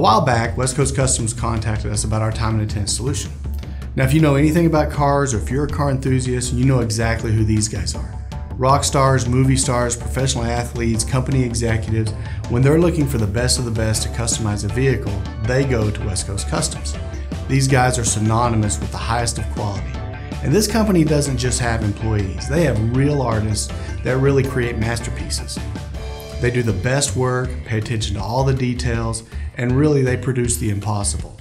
A while back, West Coast Customs contacted us about our time and attendance solution. Now, if you know anything about cars or if you're a car enthusiast, you know exactly who these guys are. Rock stars, movie stars, professional athletes, company executives, when they're looking for the best of the best to customize a vehicle, they go to West Coast Customs. These guys are synonymous with the highest of quality. And this company doesn't just have employees, they have real artists that really create masterpieces. They do the best work, pay attention to all the details, and really they produce the impossible.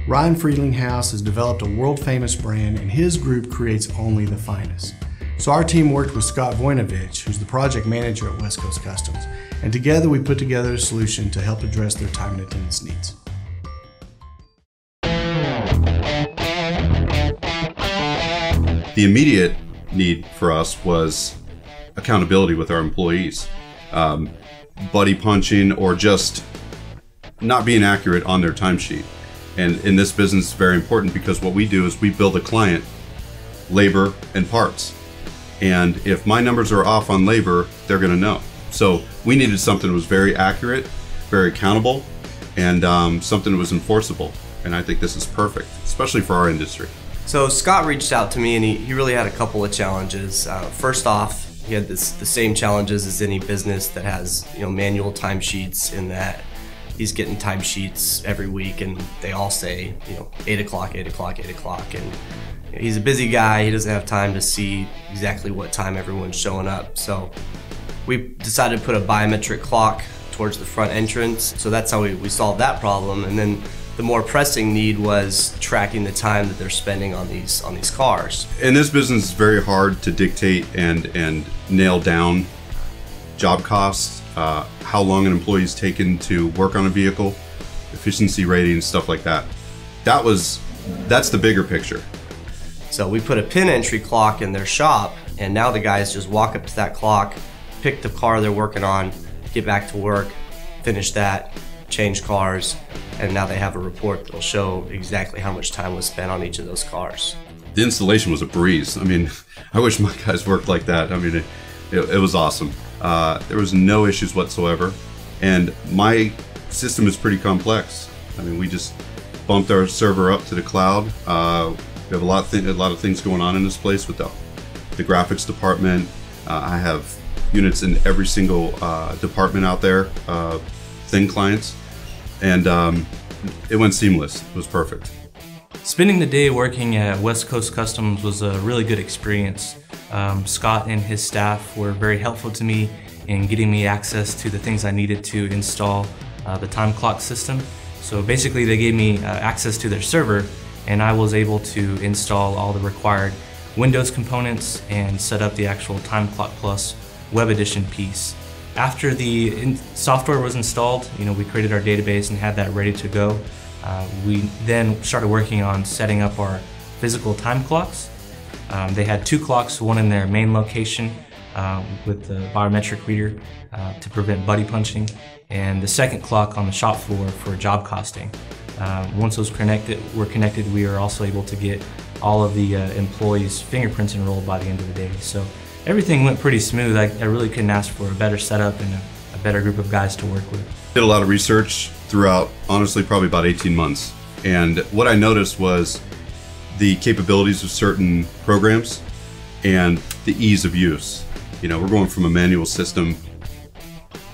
Ryan Friedlinghaus has developed a world-famous brand, and his group creates only the finest. So our team worked with Scott Voinovich, who's the project manager at West Coast Customs, and together we put together a solution to help address their time and attendance needs. The immediate need for us was accountability with our employees. Buddy punching or just not being accurate on their timesheet. And in this business, it's very important because what we do is we bill the client labor and parts. And if my numbers are off on labor, they're gonna know. So we needed something that was very accurate, very accountable, and something that was enforceable. And I think this is perfect, especially for our industry. So Scott reached out to me and he really had a couple of challenges. First off, he had the same challenges as any business that has manual timesheets, in that he's getting timesheets every week and they all say 8 o'clock, 8 o'clock, 8 o'clock. And he's a busy guy, he doesn't have time to see exactly what time everyone's showing up. So we decided to put a biometric clock towards the front entrance. So that's how we solved that problem. And then the more pressing need was tracking the time that they're spending on these cars. In this business, it's very hard to dictate and nail down job costs, how long an employee is taken to work on a vehicle, efficiency ratings, stuff like that. That's the bigger picture. So we put a pin entry clock in their shop, and now the guys just walk up to that clock, pick the car they're working on, get back to work, finish that, change cars, and now they have a report that'll show exactly how much time was spent on each of those cars. The installation was a breeze. I mean, I wish my guys worked like that. I mean, it was awesome. There was no issues whatsoever, and my system is pretty complex. I mean, we just bumped our server up to the cloud. We have a lot of things going on in this place with the graphics department. I have units in every single department out there, thin clients, and it went seamless. It was perfect. Spending the day working at West Coast Customs was a really good experience. Scott and his staff were very helpful to me in getting me access to the things I needed to install the TimeClock system. So basically they gave me access to their server, and I was able to install all the required Windows components and set up the actual TimeClock Plus web edition piece. After the software was installed, we created our database and had that ready to go. We then started working on setting up our physical time clocks. They had 2 clocks, one in their main location with the biometric reader to prevent buddy punching, and the second clock on the shop floor for job costing. Once those were connected, we were also able to get all of the employees' fingerprints enrolled by the end of the day. So everything went pretty smooth. I really couldn't ask for a better setup and a better group of guys to work with. Did a lot of research throughout, honestly, probably about 18 months. And what I noticed was the capabilities of certain programs and the ease of use. We're going from a manual system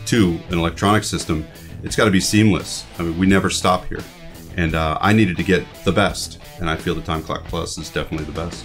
to an electronic system. It's got to be seamless. I mean, we never stop here. And I needed to get the best. And I feel the TimeClock Plus is definitely the best.